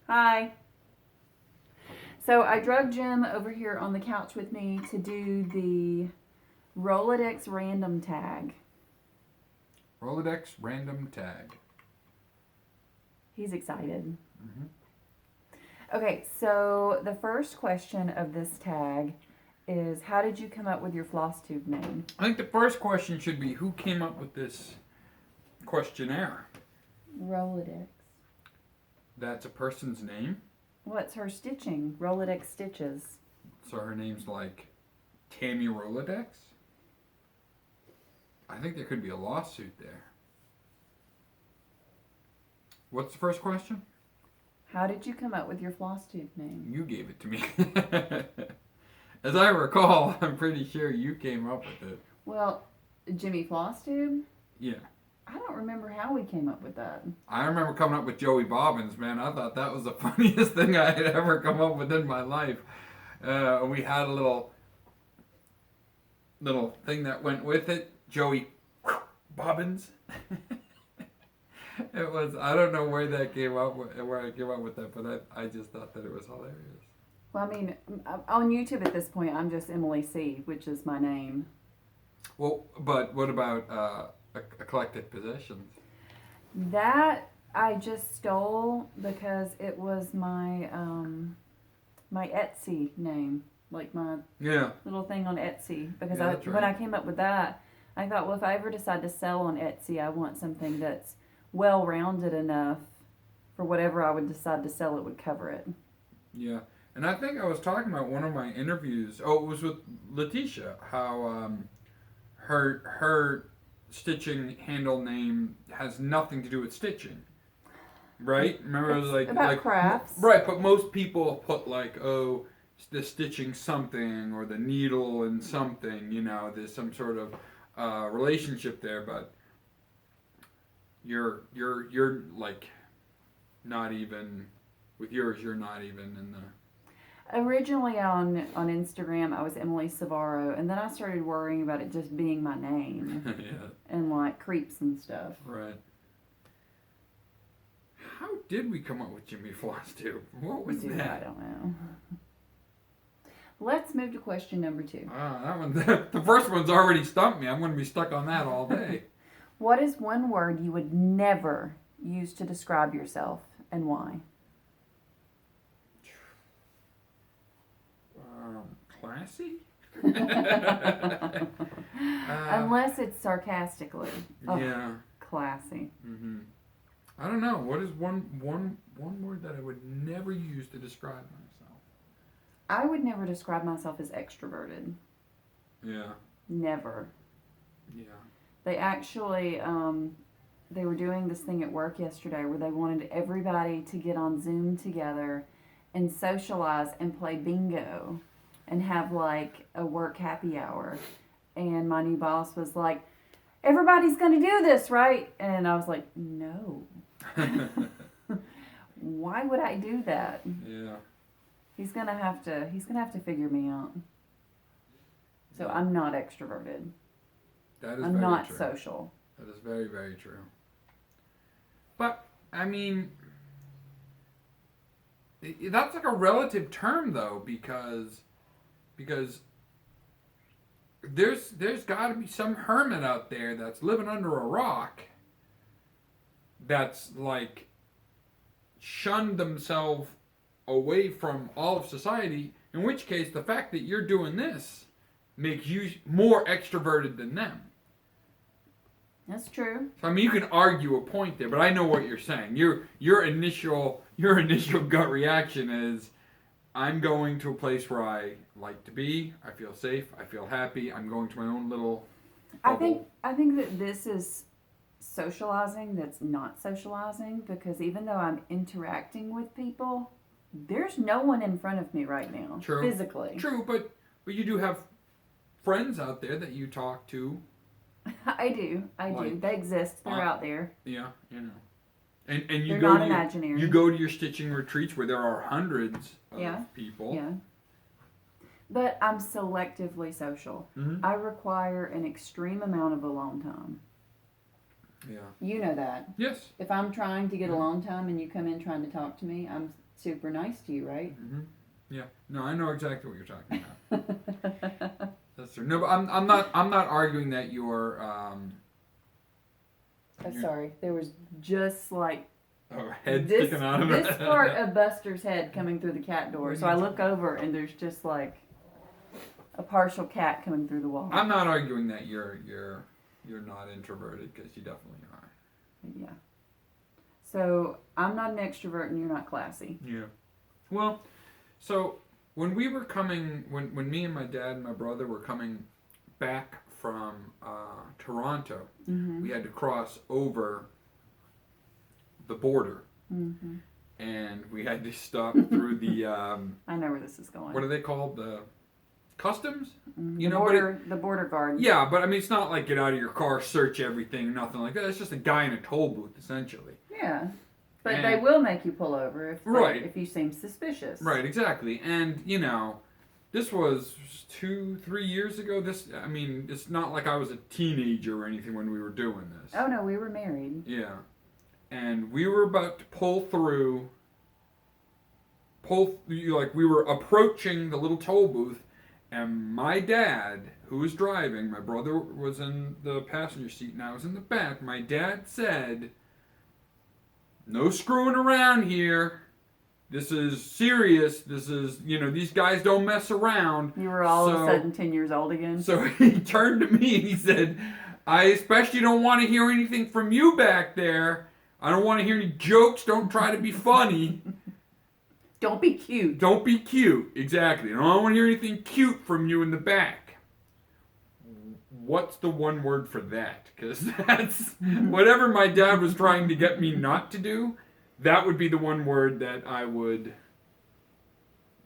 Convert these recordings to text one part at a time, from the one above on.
Hi. So I drug Jim over here on the couch with me to do the Roladex Random Tag. Roladex Random Tag. He's excited. Mm-hmm. Okay, so the first question of this tag is, how did you come up with your floss tube name? I think the first question should be, who came up with this questionnaire? Roladex. That's a person's name? What's her stitching? Roladex Stitches. So her name's like Tammy Roladex? I think there could be a lawsuit there. What's the first question? How did you come up with your floss tube name? You gave it to me. As I recall, I'm pretty sure you came up with it. Well, Jimmy Floss Tube? Yeah. I don't remember how we came up with that. I remember coming up with Joey Bobbins, man. I thought that was the funniest thing I had ever come up with in my life. We had a little thing that went with it. Joey Bobbins. It was, I don't know where I came up with that, but I just thought that it was hilarious. Well, I mean, on YouTube at this point, I'm just Emily C., which is my name. Well, but what about eclectic possessions? That I just stole because it was my my Etsy name, like my little thing on Etsy. Because when I came up with that, I thought, well, if I ever decide to sell on Etsy, I want something that's well-rounded enough for whatever I would decide to sell, it would cover it. Yeah. And I think I was talking about one of my interviews. Oh, it was with Letitia. How her stitching handle name has nothing to do with stitching, right? Remember, it was like crafts, right? But most people put like, oh, the stitching something or the needle and something. You know, there's some sort of relationship there. But you're like not even with yours. You're not even in the. Originally on Instagram, I was Emily Savaro, and then I started worrying about it just being my name. Yeah. And like creeps and stuff. Right. How did we come up with Jimmy Floss Tube? What was that? I don't know. Let's move to question number 2. That one, the first one's already stumped me. I'm going to be stuck on that all day. What is one word you would never use to describe yourself, and why? Classy? Unless it's sarcastically. Oh, yeah. Classy. Mm-hmm. I don't know. What is one word that I would never use to describe myself? I would never describe myself as extroverted. Yeah. Never. Yeah. They actually, they were doing this thing at work yesterday where they wanted everybody to get on Zoom together and socialize and play bingo and have like a work happy hour. And my new boss was like, everybody's going to do this, right? And I was like, no. Why would I do that? Yeah. He's going to have to figure me out. So yeah. I'm not extroverted. That is I'm very not true. social. That is very, very true. But, I mean, that's like a relative term, though, because there's got to be some hermit out there that's living under a rock that's, like, shunned themselves away from all of society, in which case the fact that you're doing this makes you more extroverted than them. That's true. So, I mean, you can argue a point there, but I know what you're saying. Your initial gut reaction is, I'm going to a place where I like to be. I feel safe. I feel happy. I'm going to my own little bubble. I think that this is socializing that's not socializing, because even though I'm interacting with people, there's no one in front of me right now. True. Physically. True, but you do have friends out there that you talk to. I do. They exist. They're out there. Yeah, you know. And you They're go not to imaginary. You go to your stitching retreats where there are hundreds of people. Yeah. But I'm selectively social. Mm-hmm. I require an extreme amount of alone time. Yeah. You know that. Yes. If I'm trying to get alone time and you come in trying to talk to me, I'm super nice to you, right? Mm-hmm. Yeah. No, I know exactly what you're talking about. That's true. No, but I'm not arguing that you're. Sorry, there was just like head sticking out of it. This part of Buster's head coming through the cat door. So I look over and there's just like a partial cat coming through the wall. I'm not arguing that you're not introverted, because you definitely are. Yeah. So I'm not an extrovert and you're not classy. Yeah. Well, so when we were coming, when me and my dad and my brother were coming back from Toronto, we had to cross over the border, and we had to stop through the. I know where this is going. What are they called? The customs? You know, the border guard. Yeah, but I mean, it's not like get out of your car, search everything, nothing like that. It's just a guy in a toll booth, essentially. Yeah. But they will make you pull over if you seem suspicious. Right, exactly. And, you know, this was 2-3 years ago. It's not like I was a teenager or anything when we were doing this. Oh, no, we were married. Yeah. And we were about to pull through, we were approaching the little toll booth, and my dad, who was driving, my brother was in the passenger seat and I was in the back, my dad said, "No screwing around here. This is serious. This is, these guys don't mess around." You were all of a sudden 10 years old again? So he turned to me and he said, "I especially don't want to hear anything from you back there. I don't want to hear any jokes. Don't try to be funny. Don't be cute." Don't be cute." Exactly. I don't want to hear anything cute from you in the back. What's the one word for that? Because that's whatever my dad was trying to get me not to do. That would be the one word that I would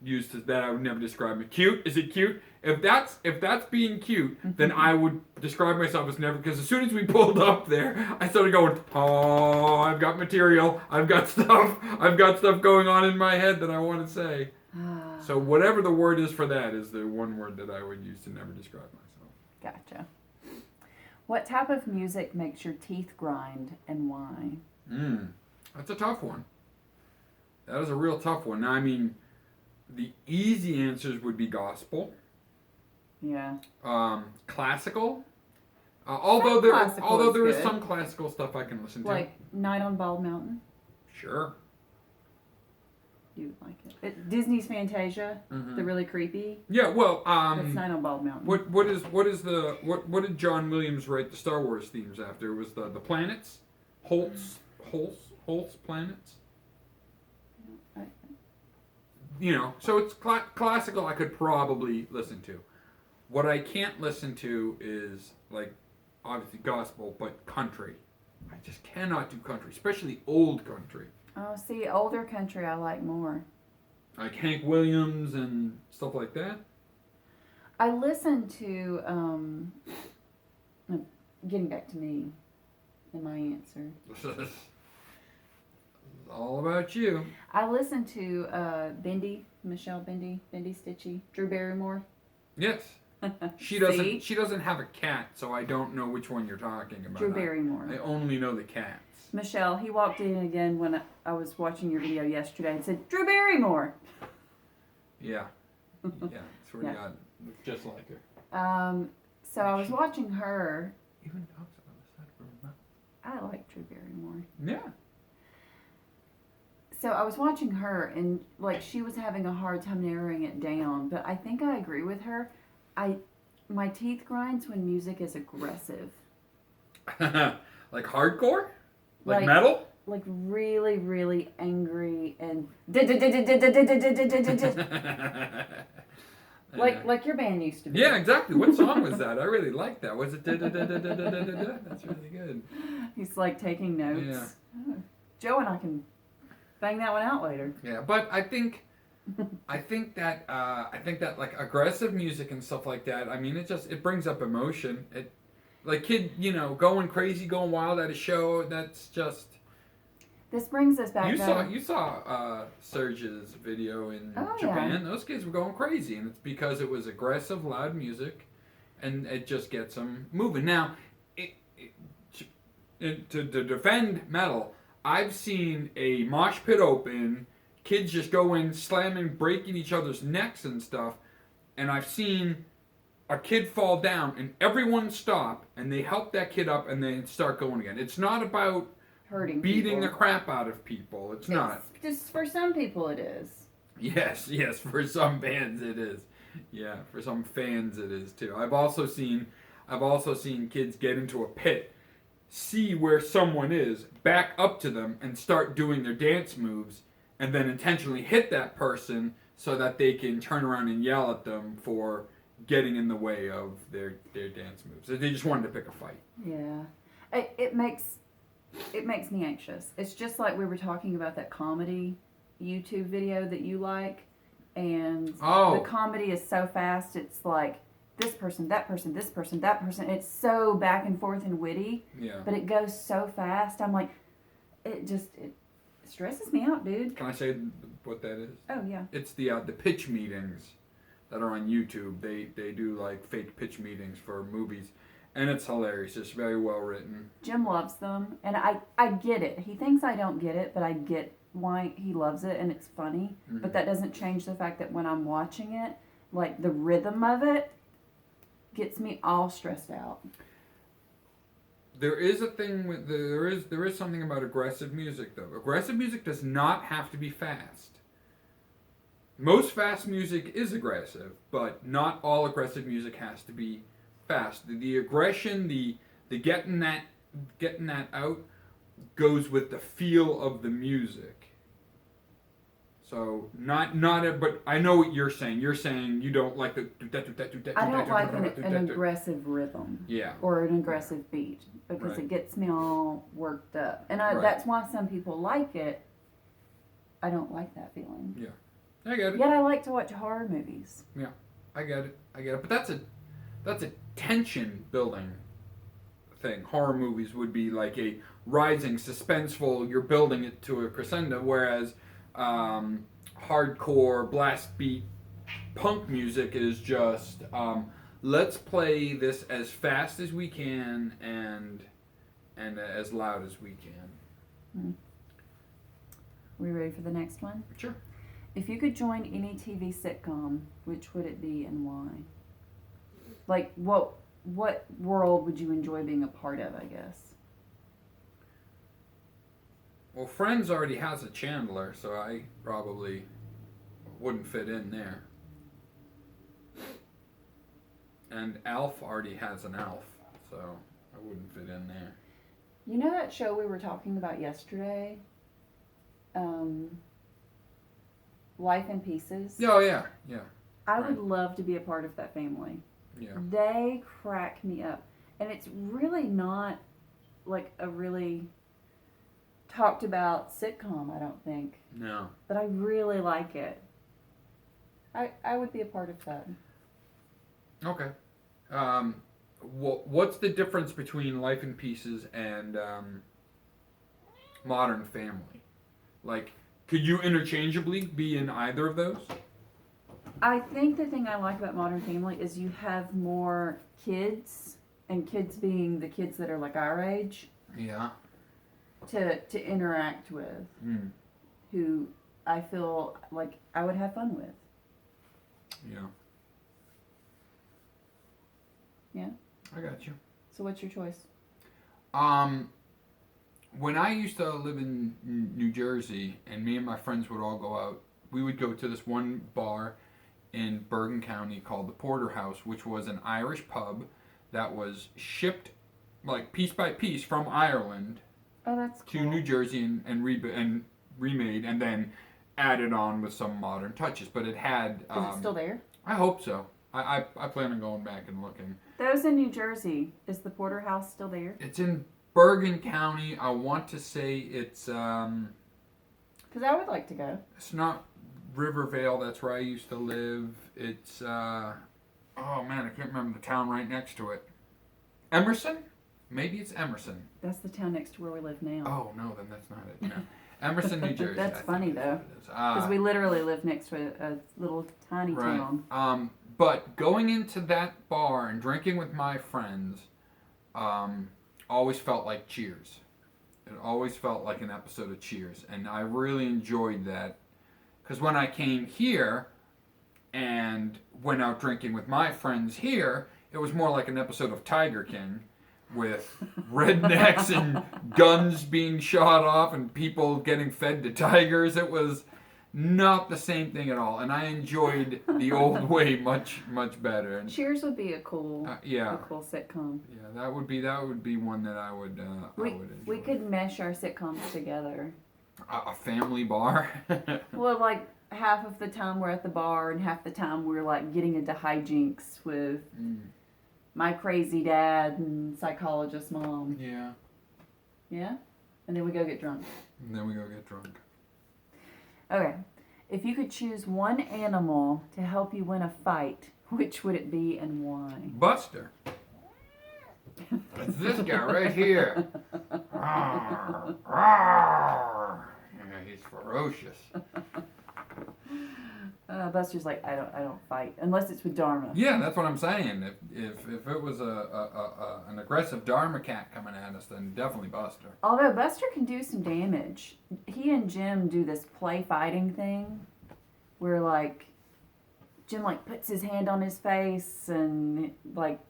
use that I would never describe me. Cute? Is it cute? If that's being cute, then I would describe myself as never. Because as soon as we pulled up there, I started going, "Oh, I've got material. I've got stuff. I've got stuff going on in my head that I want to say." So whatever the word is for that is the one word that I would use to never describe myself. Gotcha. What type of music makes your teeth grind and why? That's a tough one. That is a real tough one. Now, I mean, the easy answers would be gospel. Yeah. Classical. Although there is some classical stuff I can listen to. Like Night on Bald Mountain? Sure. You would like it. Disney's Fantasia, the really creepy. Yeah, well, that's Night on Bald Mountain. What did John Williams write the Star Wars themes after? It was the planets? Holt's planets? So it's classical I could probably listen to. What I can't listen to is, like, obviously gospel, but country. I just cannot do country, especially old country. Oh, see, older country I like more. Like Hank Williams and stuff like that? I listen to, getting back to me and my answer. All about you. I listen to Michelle Bendy Stitchy, Drew Barrymore. Yes. She doesn't have a cat, so I don't know which one you're talking about. Drew Barrymore. I only know the cats. Michelle, he walked in again when I was watching your video yesterday and said, "Drew Barrymore." Yeah. Yeah, swear to God, looks just like her. So I was watching her. Even talks about the side of her mouth. I like Drew Barrymore. Yeah. So I was watching her, and like she was having a hard time narrowing it down, but I think I agree with her. My teeth grinds when music is aggressive. Like hardcore? Like metal? Like really, really angry and like your band used to be. Yeah, exactly. What song was that? I really liked that. Was it That's really good. He's like taking notes. Yeah. Oh, Joe and I can bang that one out later. Yeah, but I think that like aggressive music and stuff like that. I mean, it brings up emotion. Like kid, going crazy, going wild at a show. That's just. This brings us back. You saw Serge's video in Japan. Yeah. Those kids were going crazy, and it's because it was aggressive, loud music, and it just gets them moving. Now, to defend metal, I've seen a mosh pit open, kids just go in, slamming, breaking each other's necks and stuff. And I've seen a kid fall down, and everyone stop, and they help that kid up, and they start going again. It's not about hurting beating people. the crap out of people. It's not. Just for some people it is. Yes, for some fans it is. Yeah, for some fans it is too. I've also seen kids get into a pit, see where someone is, back up to them, and start doing their dance moves, and then intentionally hit that person so that they can turn around and yell at them for getting in the way of their dance moves. They just wanted to pick a fight. Yeah, it makes me anxious. It's just like we were talking about that comedy YouTube video that you like, and the comedy is so fast. It's like this person, that person, this person, that person. It's so back and forth and witty. Yeah. But it goes so fast. I'm like, it stresses me out, dude. Can I say what that is? Oh yeah. It's the pitch meetings that are on YouTube. They do like fake pitch meetings for movies, and it's hilarious. It's very well written. Jim loves them, and I get it. He thinks I don't get it, but I get why he loves it, and it's funny. Mm-hmm. But that doesn't change the fact that when I'm watching it, like the rhythm of it gets me all stressed out. There is a thing with there is something about aggressive music though. Aggressive music does not have to be fast. Most fast music is aggressive, but not all aggressive music has to be fast. The aggression, the getting that out goes with the feel of the music. So but I know what you're saying. You're saying you don't like the I don't like an aggressive rhythm. Yeah. Or an aggressive beat because it gets me all worked up. And that's why some people like it. I don't like that feeling. Yeah. I get it. Yet I like to watch horror movies. Yeah. I get it. But that's a tension building thing. Horror movies would be like a rising, suspenseful, you're building it to a crescendo, whereas hardcore blast beat punk music is just let's play this as fast as we can and as loud as we can. We ready for the next one? Sure. If you could join any TV sitcom, which would it be and why? Like what world would you enjoy being a part of, I guess? Well, Friends already has a Chandler, so I probably wouldn't fit in there. And Alf already has an Alf, so I wouldn't fit in there. You know that show we were talking about yesterday? Life in Pieces? Oh, yeah. I would love to be a part of that family. Yeah. They crack me up. And it's really not like a really talked about sitcom, I don't think. No. But I really like it. I would be a part of that. Okay. What's the difference between Life in Pieces and Modern Family? Like, could you interchangeably be in either of those? I think the thing I like about Modern Family is you have more kids, and kids being the kids that are like our age. Yeah. To interact with, who I feel like I would have fun with. Yeah. Yeah. I got you. So what's your choice? When I used to live in New Jersey, and me and my friends would all go out, we would go to this one bar in Bergen County called the Porterhouse, which was an Irish pub that was shipped like piece by piece from Ireland. Oh, that's cool. To New Jersey and remade and then added on with some modern touches. But it had... Is it still there? I hope so. I plan on going back and looking. Those in New Jersey, is the Porterhouse still there? It's in Bergen County. I want to say it's... Because I would like to go. It's not Rivervale. That's where I used to live. It's... oh, man, I can't remember the town right next to it. Emerson? Maybe it's Emerson. That's the town next to where we live now. Oh, no, then that's not it. No. Emerson, New Jersey. That's funny, though. Because we literally live next to a little tiny town. But going into that bar and drinking with my friends always felt like Cheers. It always felt like an episode of Cheers. And I really enjoyed that Because when I came here and went out drinking with my friends here, it was more like an episode of Tiger King with rednecks and guns being shot off and people getting fed to tigers. It was not the same thing at all, and I enjoyed the old way much better. And, Cheers would be a cool sitcom. Yeah, that would be one that I would enjoy. We could mesh our sitcoms together. A family bar. Well, like half of the time we're at the bar, and half the time we're like getting into hijinks with my crazy dad and psychologist mom. Yeah. Yeah, and then we go get drunk. Okay, if you could choose one animal to help you win a fight, which would it be and why? Buster. It's this guy right here. Rawr, rawr. Yeah, he's ferocious. Buster's like, I don't fight unless it's with Dharma. Yeah, that's what I'm saying. If it was an aggressive Dharma cat coming at us, then definitely Buster. Although Buster can do some damage. He and Jim do this play fighting thing where like Jim like puts his hand on his face and like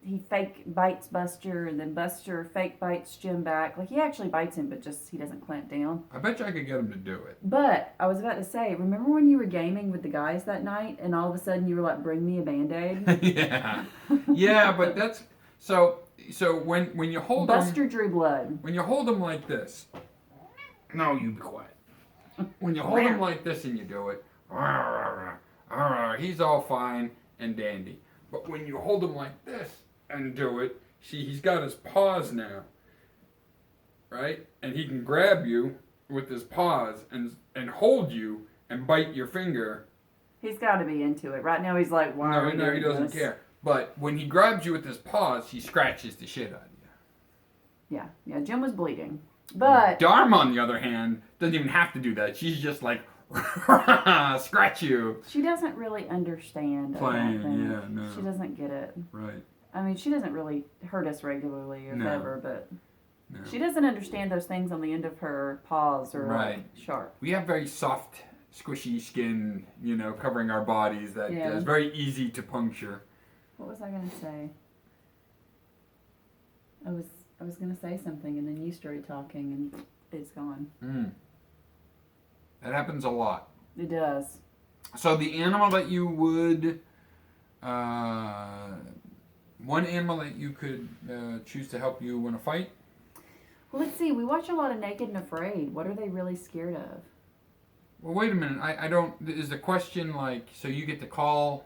he fake bites Buster and then Buster fake bites Jim back. Like he actually bites him, but just he doesn't clamp down. I bet you I could get him to do it. But I was about to say, remember when you were gaming with the guys that night and all of a sudden you were like, bring me a Band-Aid? Yeah. Yeah, but that's so when you hold Buster drew blood. When you hold him like this. No, you be quiet. When you hold him like this and you do it, he's all fine and dandy. But when you hold him like this and do it, see, he's got his paws now, right? And he can grab you with his paws and hold you and bite your finger. He's got to be into it. Right now he's like, why are we doing he doesn't this? care. But when he grabs you with his paws, he scratches the shit out of you. Yeah, Jim was bleeding. But Dharma, on the other hand, doesn't even have to do that. She's just like, scratch you. She doesn't really understand. Playing, yeah, no. She doesn't get it. Right. I mean, she doesn't really hurt us regularly or ever, but no. She doesn't understand those things on the end of her paws are like sharp. We have very soft, squishy skin, covering our bodies that is very easy to puncture. What was I going to say? I was going to say something and then you started talking and it's gone. That happens a lot. It does. So the animal that you would, one animal that you could choose to help you win a fight? Well, let's see. We watch a lot of Naked and Afraid. What are they really scared of? Well, wait a minute. I don't, is the question like, so you get to call,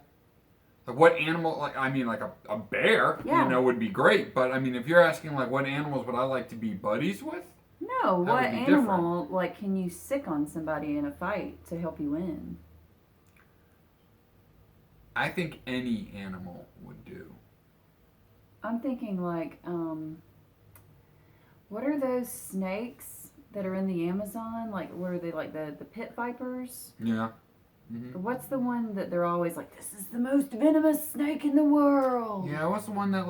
like what animal, like, I mean like a bear, would be great. But I mean, if you're asking like what animals would I like to be buddies with? No, what animal, like, can you sick on somebody in a fight to help you win? I think any animal would do. I'm thinking, like, what are those snakes that are in the Amazon? Like, where are they, like, the pit vipers? Yeah. Mm-hmm. What's the one that they're always like, this is the most venomous snake in the world? Yeah, what's the one that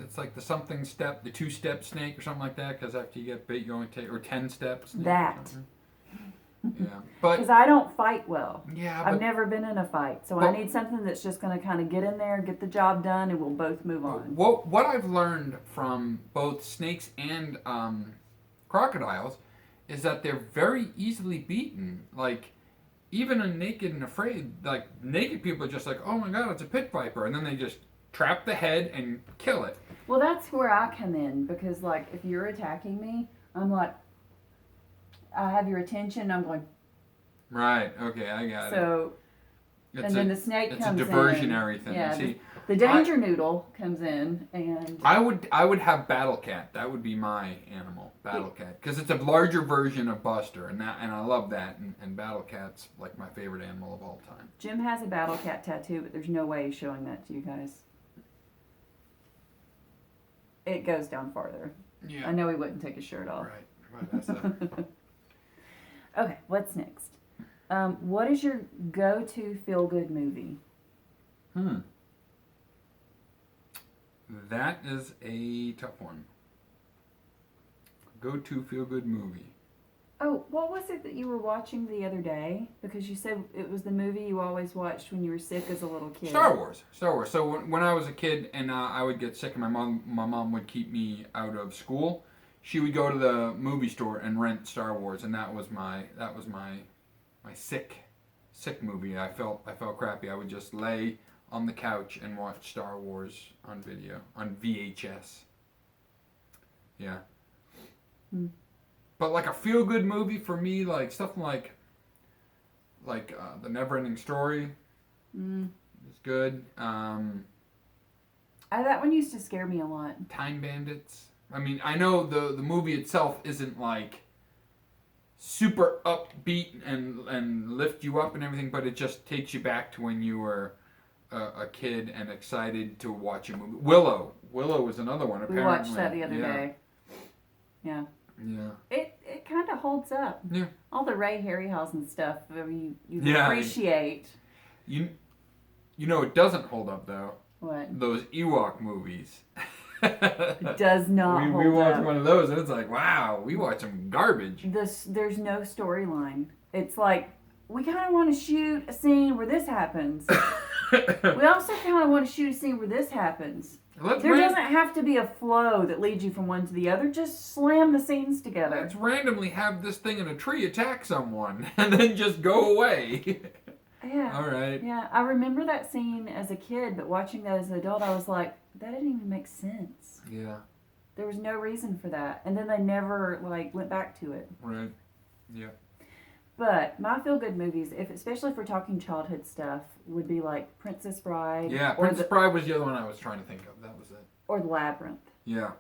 it's like the something step, the 2-step snake or something like that? Because after you get bit, you only take, or 10 steps. That. Yeah, but because I don't fight well. Yeah, I've never been in a fight, so I need something that's just going to kind of get in there, get the job done, and we'll both move on. What I've learned from both snakes and crocodiles is that they're very easily beaten. Like, even in Naked and Afraid, like, naked people are just like, oh my god, it's a pit viper. And then they just trap the head and kill it. Well, that's where I come in. Because, like, if you're attacking me, I'm like, I have your attention, I'm going... Right, okay, I got it. So, and then the snake comes in. It's a diversionary thing. Yeah, see, the danger noodle comes in, and... I would have Battle Cat. That would be my animal, Battle Cat. Because it's a larger version of Buster, and I love that. And Battle Cat's like my favorite animal of all time. Jim has a Battle Cat tattoo, but there's no way he's showing that to you guys. It goes down farther. Yeah. I know he wouldn't take his shirt off. Right. That's a... Okay, what's next? What is your go-to feel-good movie? That is a tough one. Go-to feel-good movie. Oh, what was it that you were watching the other day? Because you said it was the movie you always watched when you were sick as a little kid. Star Wars. So when I was a kid and I would get sick and my mom would keep me out of school, she would go to the movie store and rent Star Wars, and that was my sick movie. I felt crappy. I would just lay on the couch and watch Star Wars on VHS. Yeah. But like a feel-good movie for me, like stuff like The Never-Ending Story is good. That one used to scare me a lot. Time Bandits. I mean, I know the movie itself isn't like super upbeat and lift you up and everything, but it just takes you back to when you were a kid and excited to watch a movie. Willow was another one. Apparently. We watched that the other day. Yeah. Yeah. It kind of holds up. Yeah. All the Ray Harryhausen stuff you appreciate. You know it doesn't hold up though. What? Those Ewok movies. It does not hold up. We watched one of those and it's like, wow, we watched some garbage. There's no storyline. It's like, we kind of want to shoot a scene where this happens. We also kind of want to shoot a scene where this happens. There doesn't have to be a flow that leads you from one to the other. Just slam the scenes together. Let's randomly have this thing in a tree attack someone and then just go away. Yeah. All right. Yeah, I remember that scene as a kid, but watching that as an adult, I was like, that didn't even make sense. Yeah. There was no reason for that. And then they never, went back to it. Right. Yeah. But my feel-good movies, especially if we're talking childhood stuff, would be like Princess Bride. Yeah, Princess Bride was the other one I was trying to think of. That was it. Or Labyrinth. Yeah.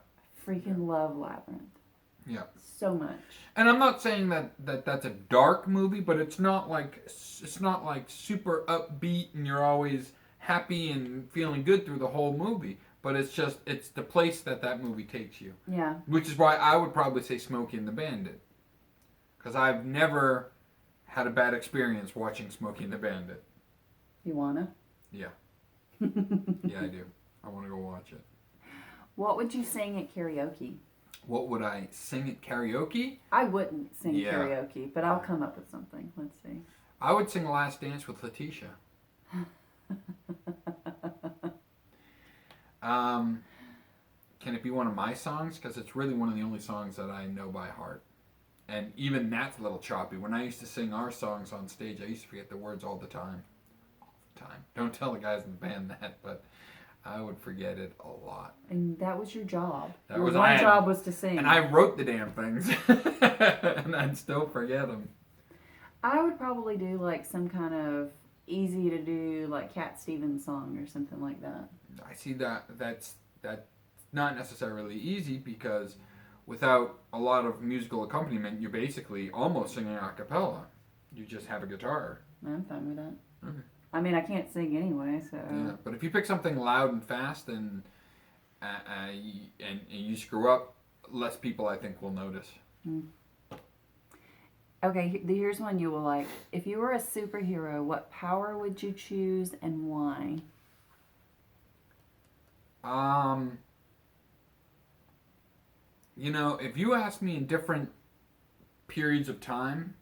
Freaking love Labyrinth. Yeah. So much. And I'm not saying that that's a dark movie, but it's not like super upbeat and you're always happy and feeling good through the whole movie. But it's the place that movie takes you. Yeah. Which is why I would probably say Smokey and the Bandit. Because I've never had a bad experience watching Smokey and the Bandit. You wanna? Yeah. Yeah, I do. I want to go watch it. What would you sing at karaoke? What would I sing at karaoke? I wouldn't sing karaoke, but I'll come up with something. Let's see. I would sing Last Dance with Letitia. Can it be one of my songs? Because it's really one of the only songs that I know by heart. And even that's a little choppy. When I used to sing our songs on stage, I used to forget the words all the time. Don't tell the guys in the band that, but I would forget it a lot. And that was your job. Your job was to sing. And I wrote the damn things. And I'd still forget them. I would probably do some kind of easy to do Cat Stevens song or something like that. I see that's not necessarily easy because without a lot of musical accompaniment, you're basically almost singing a cappella. You just have a guitar. I'm fine with that. Okay. I mean, I can't sing anyway, so... Yeah, but if you pick something loud and fast and you screw up, less people, I think, will notice. Mm. Okay, here's one you will like. If you were a superhero, what power would you choose and why? If you asked me in different periods of time,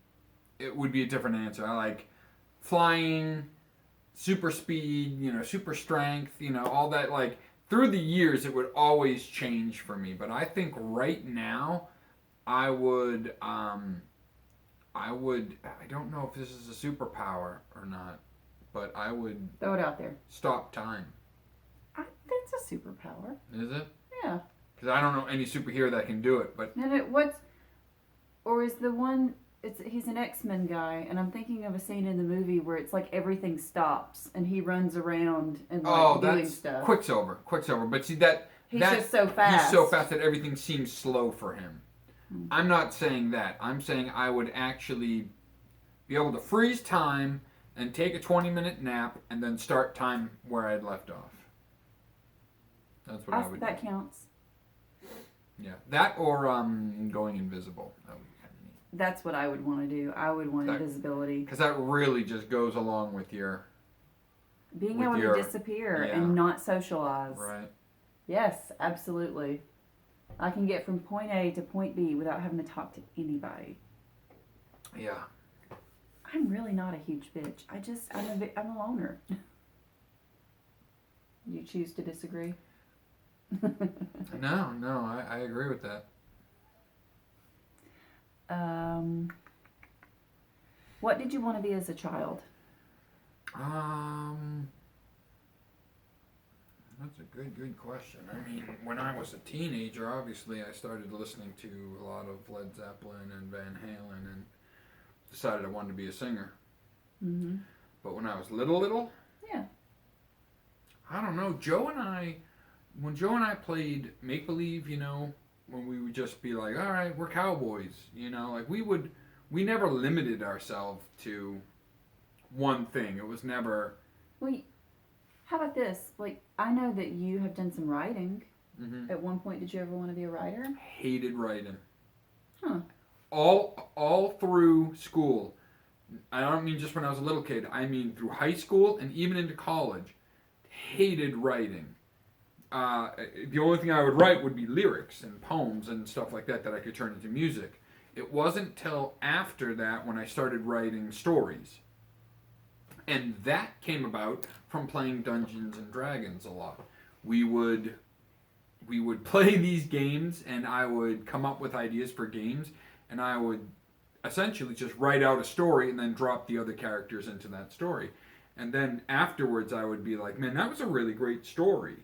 it would be a different answer. I like flying, super speed, super strength, all that. Through the years, it would always change for me. But I think right now, I don't know if this is a superpower or not, but I would... Throw it out there. Stop time. That's a superpower. Is it? Yeah. Because I don't know any superhero that can do it, but... Or is the one... He's an X-Men guy, and I'm thinking of a scene in the movie where it's like everything stops, and he runs around and doing stuff. Quicksilver. But see, he's just so fast. He's so fast that everything seems slow for him. Mm-hmm. I'm not saying that. I'm saying I would actually be able to freeze time and take a 20-minute nap and then start time where I'd left off. That's what I would do. That counts. Yeah. That or going invisible. That would be kind of neat. That's what I would want to do. I would want invisibility. Because that really just goes along with your... Being able to disappear and not socialize. Right. Yes, absolutely. I can get from point A to point B without having to talk to anybody. Yeah. I'm really not a huge bitch. I'm a loner. You choose to disagree? No, I agree with that. What did you want to be as a child? That's a good question. I mean, when I was a teenager, obviously I started listening to a lot of Led Zeppelin and Van Halen and decided I wanted to be a singer. Mm-hmm. But when I was little, yeah, I don't know. When Joe and I played make believe, when we would just be like, all right, we're cowboys, like we never limited ourselves to one thing. It was never. Well, how about this? Like, I know that you have done some writing. Mm-hmm. At one point, did you ever want to be a writer? Hated writing. Huh. All through school. I don't mean just when I was a little kid. I mean through high school and even into college. Hated writing. The only thing I would write would be lyrics and poems and stuff like that I could turn into music. It wasn't till after that when I started writing stories. And that came about from playing Dungeons and Dragons a lot. We would play these games, and I would come up with ideas for games, and I would essentially just write out a story and then drop the other characters into that story. And then afterwards I would be like, man, that was a really great story.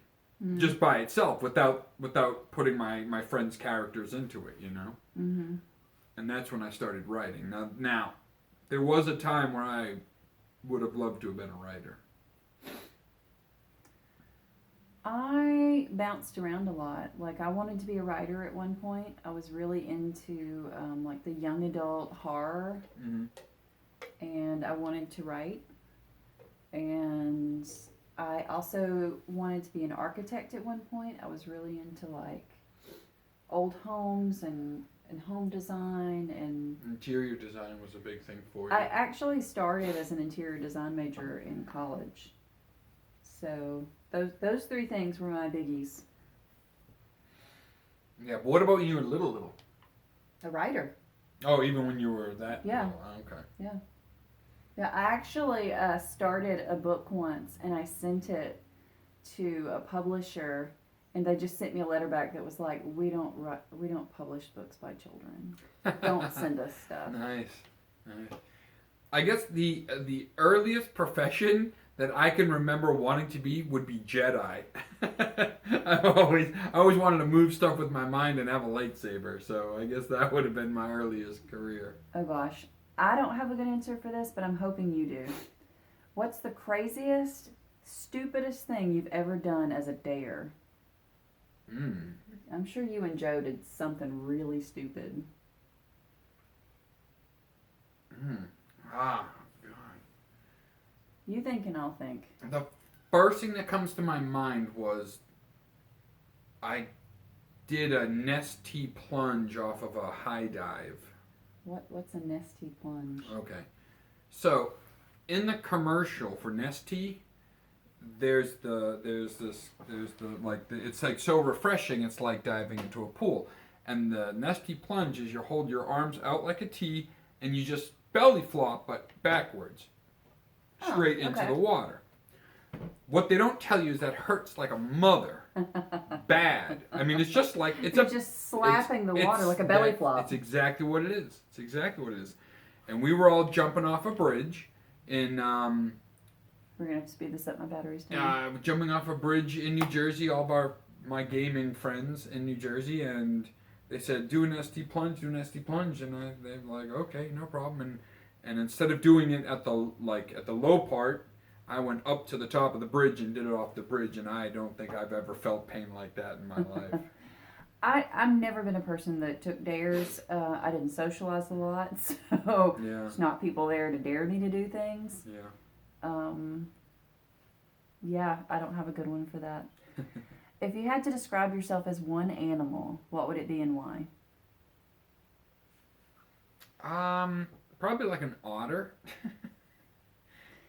Mm-hmm. Just by itself, without putting my friends' characters into it, Mm-hmm. And that's when I started writing. Now, there was a time where I would have loved to have been a writer. I bounced around a lot. Like, I wanted to be a writer at one point. I was really into like the young adult horror, mm-hmm. and I wanted to write. And I also wanted to be an architect at one point. I was really into like old homes and home design and interior design was a big thing for you. I actually started as an interior design major in college. So those three things were my biggies. Yeah, but what about you in little? A writer. Oh, even when you were that yeah. little. Oh, okay. Yeah. Yeah, I actually started a book once, and I sent it to a publisher, and they just sent me a letter back that was like, we don't publish books by children. Don't send us stuff. Nice. I guess the earliest profession that I can remember wanting to be would be Jedi. I always wanted to move stuff with my mind and have a lightsaber, so I guess that would have been my earliest career. Oh gosh. I don't have a good answer for this, but I'm hoping you do. What's the craziest, stupidest thing you've ever done as a dare? I'm sure you and Joe did something really stupid. God. You think and I'll think. The first thing that comes to my mind was I did a Nestea plunge off of a high dive. What's a Nestea plunge? Okay. So, in the commercial for Nestea, it's like so refreshing, it's like diving into a pool. And the Nestea plunge is you hold your arms out like a T and you just belly flop but backwards. Straight into the water. What they don't tell you is that hurts like a mother. Bad. I mean, it's just like You're just slapping the water like a belly flop. It's exactly what it is. And we were all jumping off a bridge in. We're gonna have to speed this up. My battery's down. Jumping off a bridge in New Jersey. All of my gaming friends in New Jersey, and they said, "Do an Nestea plunge, and they were like, "Okay, no problem." And instead of doing it at the low part, I went up to the top of the bridge and did it off the bridge, and I don't think I've ever felt pain like that in my life. I've never been a person that took dares. I didn't socialize a lot, so there's not people there to dare me to do things. Yeah. I don't have a good one for that. If you had to describe yourself as one animal, what would it be and why? Probably like an otter.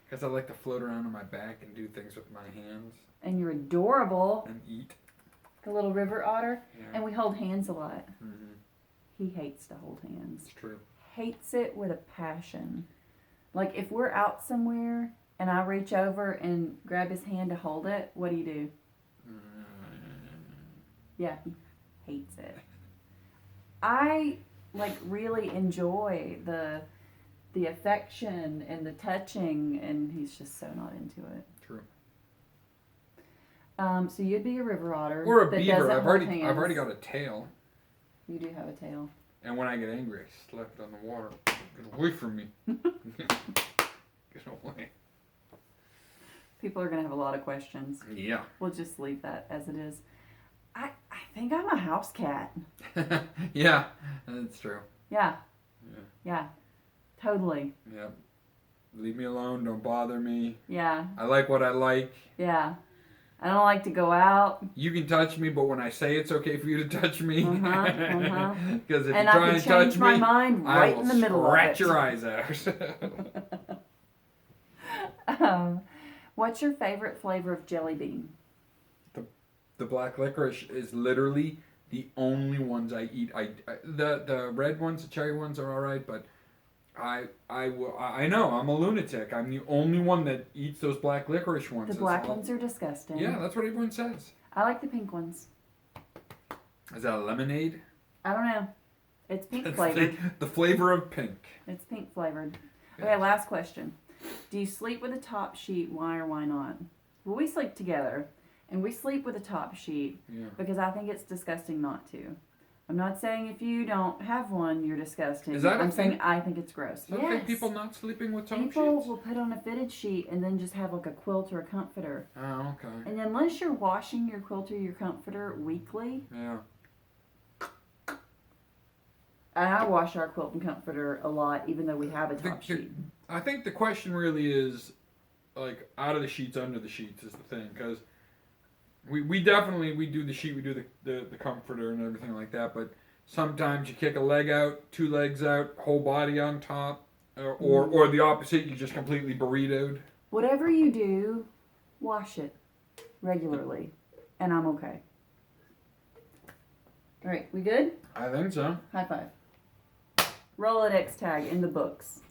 Because I like to float around on my back and do things with my hands. And you're adorable. And eat. The little river otter. Yeah. And we hold hands a lot. Mm-hmm. He hates to hold hands. It's true. hates it with a passion. Like, if we're out somewhere and I reach over and grab his hand to hold it, what do you do? Yeah, he hates it. I, like, really enjoy the affection and the touching, and he's just so not into it. True. So you'd be a river otter. Or a that beaver. doesn't I've hold already hands. got a tail. You do have a tail. And when I get angry, I slap it on the water. Get away from me. Get away. People are going to have a lot of questions. Yeah. We'll just leave that as it is. I think I'm a house cat. Yeah, that's true. Yeah. Yeah. Yeah. Totally. Yep. Leave me alone. Don't bother me. Yeah. I like what I like. Yeah. I don't like to go out. You can touch me, but when I say it's okay for you to touch me, because if and you try and touch my me, mind right in the middle of it. I will scratch your eyes out. What's your favorite flavor of jelly bean? The black licorice is literally the only ones I eat. The red ones, the cherry ones are all right, but I know I'm a lunatic. I'm the only one that eats those black licorice ones. The black ones are disgusting. Yeah, that's what everyone says. I like the pink ones. Is that a lemonade? I don't know. It's pink flavored. The flavor of pink. It's pink flavored. Okay, last question. Do you sleep with a top sheet? Why or why not? Well, we sleep together, and we sleep with a top sheet because I think it's disgusting not to. I'm not saying if you don't have one, you're disgusting. Is that I'm saying I think it's gross. I don't think people not sleeping with top sheets? People will put on a fitted sheet and then just have like a quilt or a comforter. Oh, okay. And unless you're washing your quilt or your comforter weekly. Yeah. And I wash our quilt and comforter a lot, even though we have a top sheet. I think the question really is, like, out of the sheets, under the sheets is the thing, because we definitely do the sheet, we do the comforter and everything like that, but sometimes you kick a leg out, 2 legs out, whole body on top, or the opposite, you just completely burritoed. Whatever you do, wash it regularly, and I'm okay. All right, we good? I think so. High five. Roladex tag in the books.